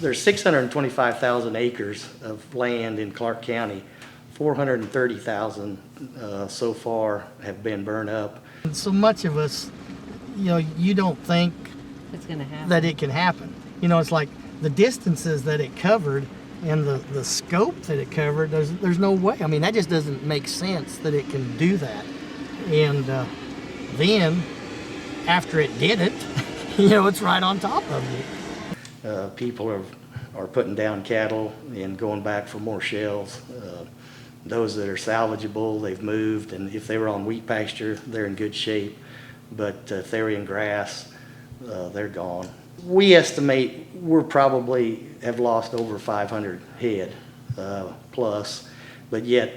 there's 625,000 acres of land in Clark County. 430,000 so far have been burned up. So much of us, you don't think it's going to happen. That it can happen. It's like the distances that it covered and the scope that it covered, there's no way. I mean, that just doesn't make sense that it can do that. And then, after it did it, it's right on top of you. People are putting down cattle and going back for more shells. Those that are salvageable, they've moved, and if they were on wheat pasture, they're in good shape. But if they were in grass, they're gone. We estimate we're probably have lost over 500 head plus, but yet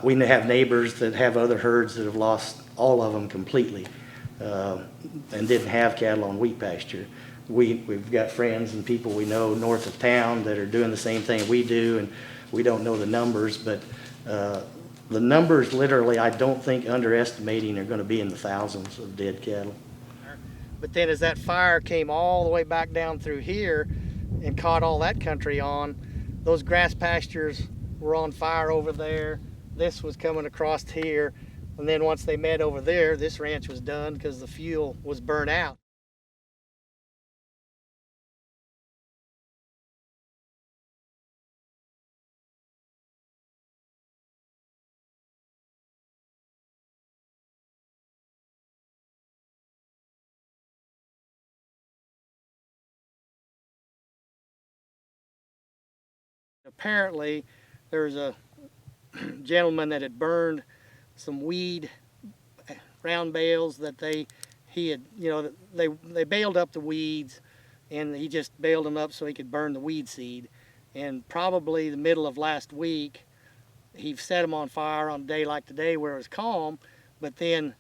we have neighbors that have other herds that have lost all of them completely and didn't have cattle on wheat pasture. We've got friends and people we know north of town that are doing the same thing we do, and we don't know the numbers, but the numbers literally, I don't think underestimating, are going to be in the thousands of dead cattle. But then as that fire came all the way back down through here and caught all that country on, those grass pastures were on fire over there. This was coming across here. And then once they met over there, this ranch was done because the fuel was burnt out. Apparently, there was a gentleman that had burned some weed round bales that they baled up the weeds, and he just baled them up so he could burn the weed seed. And probably the middle of last week, he set them on fire on a day like today where it was calm, but then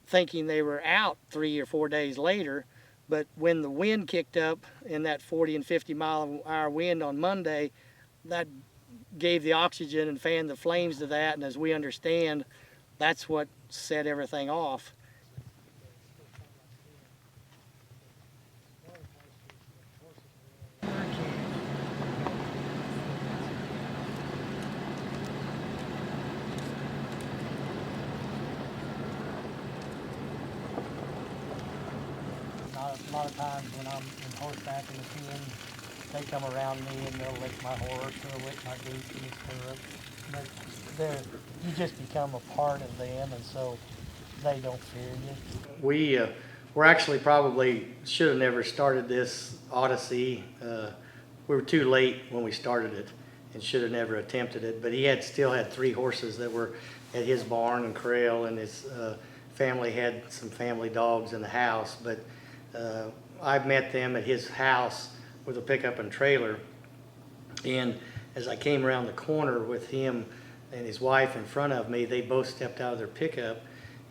thinking they were out 3 or 4 days later. But when the wind kicked up in that 40 and 50 mile an hour wind on Monday, that gave the oxygen and fanned the flames to that, and as we understand, that's what set everything off. A lot of times when I'm in horseback in the pen, they come around me and they'll lick my horse or lick my goose in his stirrup. You just become a part of them, and so they don't fear you. We're actually probably should have never started this odyssey. We were too late when we started it and should have never attempted it, but he still had 3 horses that were at his barn and corral, and his family had some family dogs in the house, but I met them at his house with a pickup and trailer, and as I came around the corner with him and his wife in front of me, they both stepped out of their pickup,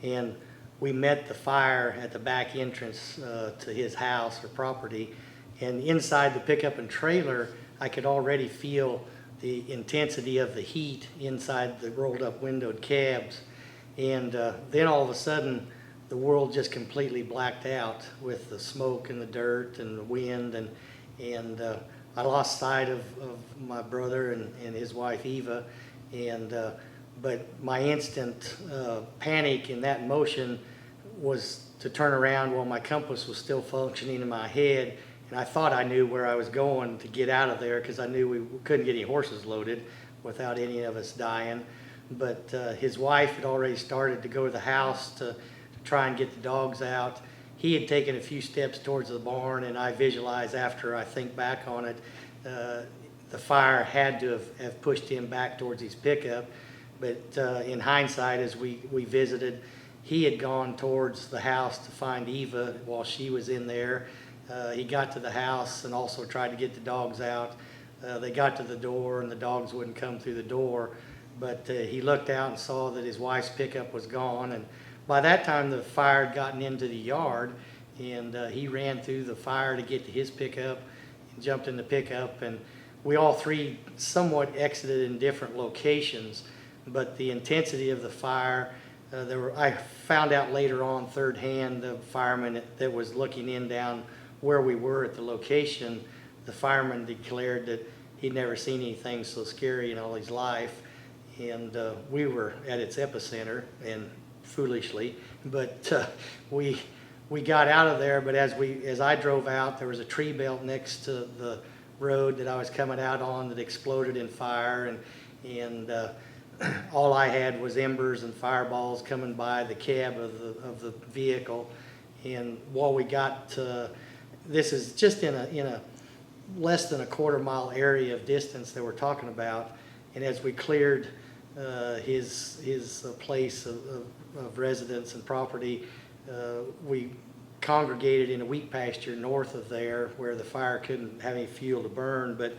and we met the fire at the back entrance to his house or property. And inside the pickup and trailer, I could already feel the intensity of the heat inside the rolled up windowed cabs. And then all of a sudden, the world just completely blacked out with the smoke and the dirt and the wind, and I lost sight of my brother and his wife Eva, and but my instant panic in that motion was to turn around while my compass was still functioning in my head, and I thought I knew where I was going to get out of there because I knew we couldn't get any horses loaded without any of us dying. But his wife had already started to go to the house to try and get the dogs out. He had taken a few steps towards the barn, and I visualize after I think back on it, the fire had to have pushed him back towards his pickup. But in hindsight, as we visited, he had gone towards the house to find Eva while she was in there. He got to the house and also tried to get the dogs out. They got to the door and the dogs wouldn't come through the door, but he looked out and saw that his wife's pickup was gone, and by that time the fire had gotten into the yard, and he ran through the fire to get to his pickup and jumped in the pickup, and we all three somewhat exited in different locations, but the intensity of the fire, I found out later on third hand, the fireman that was looking in down where we were at the location the fireman declared that he'd never seen anything so scary in all his life. And we were at its epicenter, and foolishly, but we got out of there. But as I drove out, there was a tree belt next to the road that I was coming out on that exploded in fire, and all I had was embers and fireballs coming by the cab of the vehicle. And while we got this is just in a less than a quarter-mile area of distance that we're talking about, and as we cleared his place of residence and property, we congregated in a wheat pasture north of there where the fire couldn't have any fuel to burn, but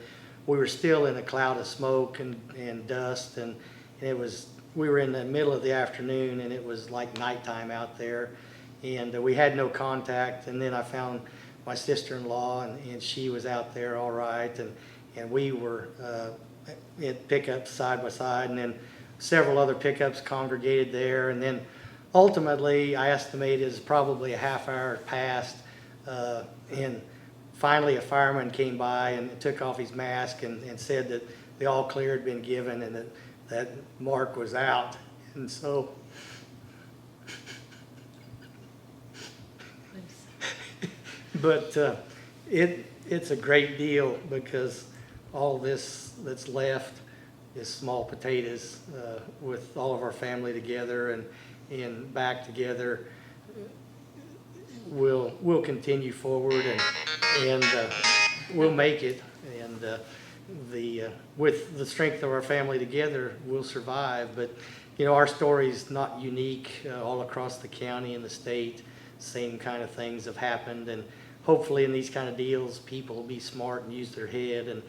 we were still in a cloud of smoke and dust, and we were in the middle of the afternoon, and it was like nighttime out there, and we had no contact. And then I found my sister-in-law, and she was out there all right, and we were in pickups side by side, and then several other pickups congregated there. And then ultimately, I estimate is probably a half hour passed, and finally a fireman came by and took off his mask and said that the all clear had been given and that Mark was out. And so but it's a great deal, because all this that's left is small potatoes, with all of our family together and back together. We'll continue forward, and we'll make it, and with the strength of our family together, we'll survive. But our story's not unique. All across the county and the state, same kind of things have happened, and hopefully in these kind of deals, people will be smart and use their head, and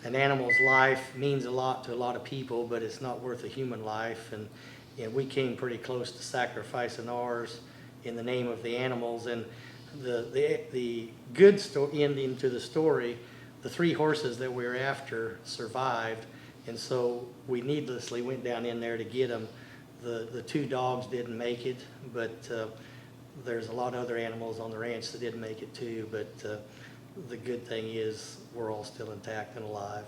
an animal's life means a lot to a lot of people, but it's not worth a human life. And we came pretty close to sacrificing ours in the name of the animals. And the good ending to the story, the 3 horses that we were after survived, and so we needlessly went down in there to get them. The 2 dogs didn't make it, but there's a lot of other animals on the ranch that didn't make it too. But the good thing is we're all still intact and alive.